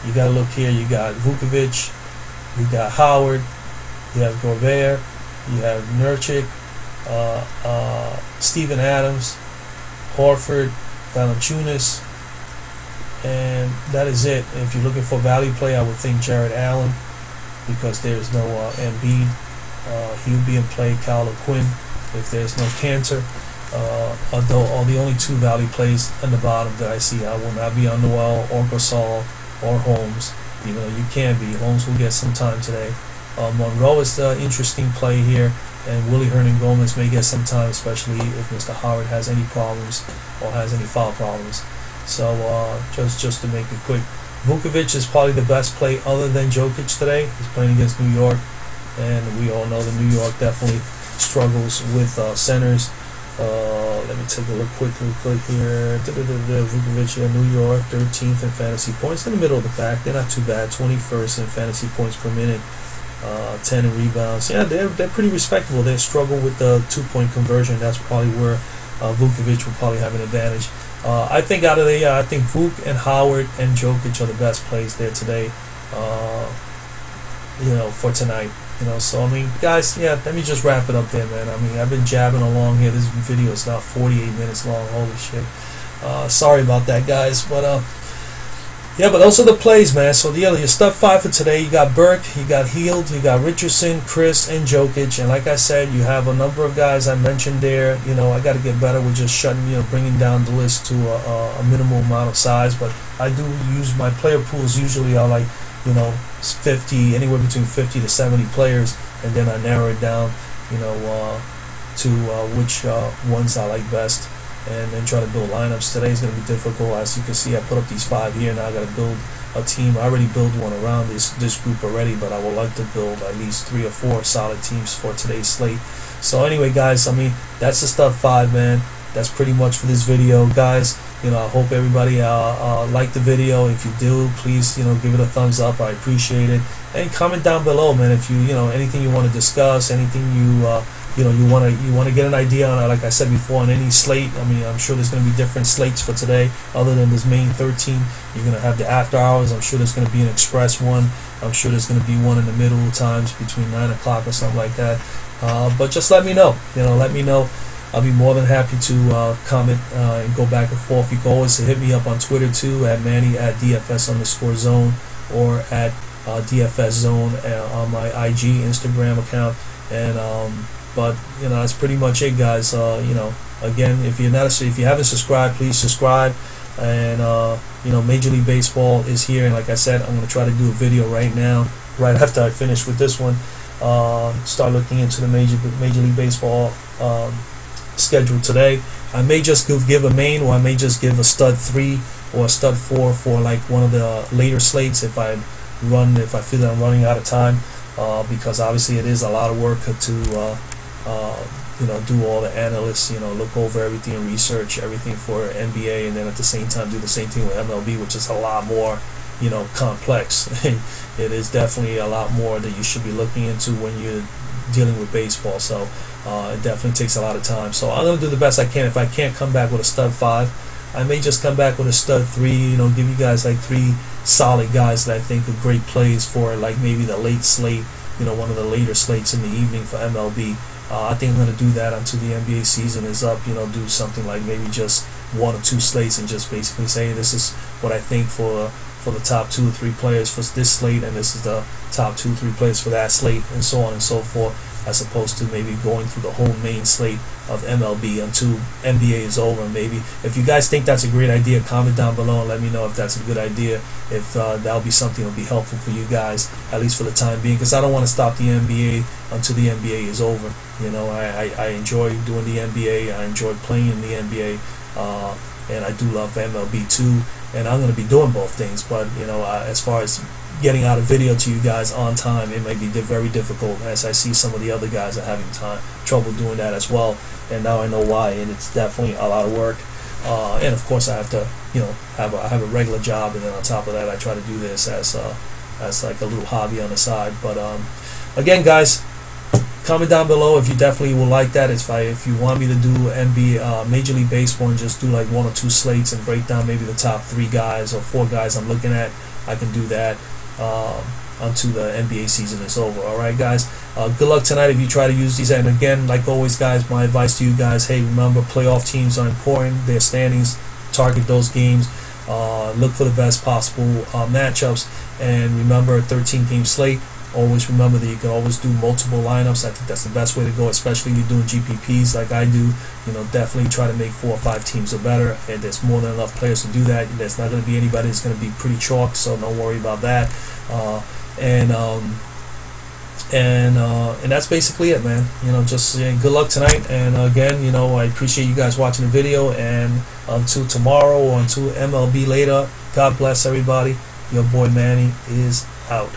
you got to look here. You got Vukovic, you got Howard, you have Gobert, you have Nurkic, Steven Adams, Horford, Valanciunas, and that is it. And if you're looking for value play, I would think Jared Allen, because there's no Embiid. He would be in play. Kyle O'Quinn, if there's no Cantor. Although all the only 2 value plays in the bottom that I see, I will not be on Noel or Gasol or Holmes. You can be. Holmes will get some time today. Monroe is the interesting play here, and Willie Hernan-Gomez may get some time, especially if Mr. Howard has any problems or has any foul problems. So just to make it quick, Vukovic is probably the best play other than Jokic today. He's playing against New York, and we all know that New York definitely struggles with centers. Let me take a look quickly here. Vukovic in New York, 13th in fantasy points, in the middle of the pack. They're not too bad. 21st in fantasy points per minute. 10 in rebounds. Yeah, they're pretty respectable. They struggle with the 2-point conversion. That's probably where Vukovic will probably have an advantage. I think out of I think Vuk and Howard and Jokic are the best plays there today. For tonight. So guys, let me just wrap it up there, man. I've been jabbing along here. This video is now 48 minutes long. Holy shit. Sorry about that, guys, but but those are the plays, man. So your stuff 5 for today. You got Burke, you got Hield, you got Richardson, Chris, and Jokic. And like I said, you have a number of guys I mentioned there. I got to get better with just bringing down the list to a minimal amount of size. But I do use my player pools. Usually I like 50, anywhere between 50 to 70 players, and then I narrow it down, to which ones I like best, and then try to build lineups. Today is going to be difficult. As you can see, I put up these 5 here. Now I got to build a team. I already built one around this group already, but I would like to build at least 3 or 4 solid teams for today's slate. So anyway, guys, that's the stuff 5, man. That's pretty much for this video, guys. I hope everybody liked the video. If you do, please, give it a thumbs up. I appreciate it. And comment down below, man, if you anything you want to discuss, anything you want to get an idea on. Like I said before, on any slate. I'm sure there's going to be different slates for today, other than this main 13. You're going to have the after hours. I'm sure there's going to be an express one. I'm sure there's going to be one in the middle times between 9 o'clock or something like that. But just let me know. Let me know I'll be more than happy to comment and go back and forth. You can always hit me up on Twitter too, at Manny at DFS_zone, or at DFS Zone on my IG Instagram account. And but you know, that's pretty much it, guys. You know, again, if you haven't subscribed, please subscribe. And you know, Major League Baseball is here, and like I said, I'm going to try to do a video right now, right after I finish with this one. Start looking into the Major League Baseball schedule today. I may just give a main, or I may just give a stud 3 or a stud 4 for like one of the later slates if I feel that I'm running out of time, because obviously it is a lot of work to you know, do all the analysts, you know, look over everything and research everything for NBA, and then at the same time do the same thing with MLB, which is a lot more, you know, complex. It is definitely a lot more that you should be looking into when you're dealing with baseball. So it definitely takes a lot of time. So I'm going to do the best I can. If I can't come back with a stud 5, I may just come back with a stud 3, you know, give you guys like 3 solid guys that I think are great plays for like maybe the late slate, you know, one of the later slates in the evening for MLB. I think I'm going to do that until the NBA season is up, you know, do something like maybe just 1 or 2 slates and just basically say this is what I think for the top 2 or 3 players for this slate, and this is the top 2 or 3 players for that slate, and so on and so forth, as opposed to maybe going through the whole main slate of MLB until NBA is over. Maybe if you guys think that's a great idea, comment down below and let me know if that's a good idea, if that'll be something that'll be helpful for you guys, at least for the time being, because I don't want to stop the NBA until the NBA is over. You know, I enjoy doing the NBA, I enjoy playing in the NBA, and I do love MLB too, and I'm going to be doing both things. But you know, as far as getting out a video to you guys on time, it may be very difficult, as I see some of the other guys are having trouble doing that as well, and now I know why, and it's definitely a lot of work. And of course I have to, you know, have a regular job, and then on top of that I try to do this as like a little hobby on the side. But again, guys, comment down below if you definitely will like that. If you want me to do NBA, Major League Baseball, and just do like 1 or 2 slates and break down maybe the top 3 guys or 4 guys I'm looking at, I can do that until the NBA season is over. Alright, guys, good luck tonight if you try to use these. And again, like always, guys, my advice to you guys, hey, remember, playoff teams are important. Their standings, target those games, look for the best possible matchups, and remember, a 13-game slate. Always remember that you can always do multiple lineups. I think that's the best way to go, especially if you're doing GPPs like I do. You know, definitely try to make 4 or 5 teams or better, and there's more than enough players to do that. There's not going to be anybody that's going to be pretty chalk, so don't worry about that. And that's basically it, man. You know, just good luck tonight. And again, you know, I appreciate you guys watching the video. And until tomorrow, or until MLB later, God bless everybody. Your boy Manny is out.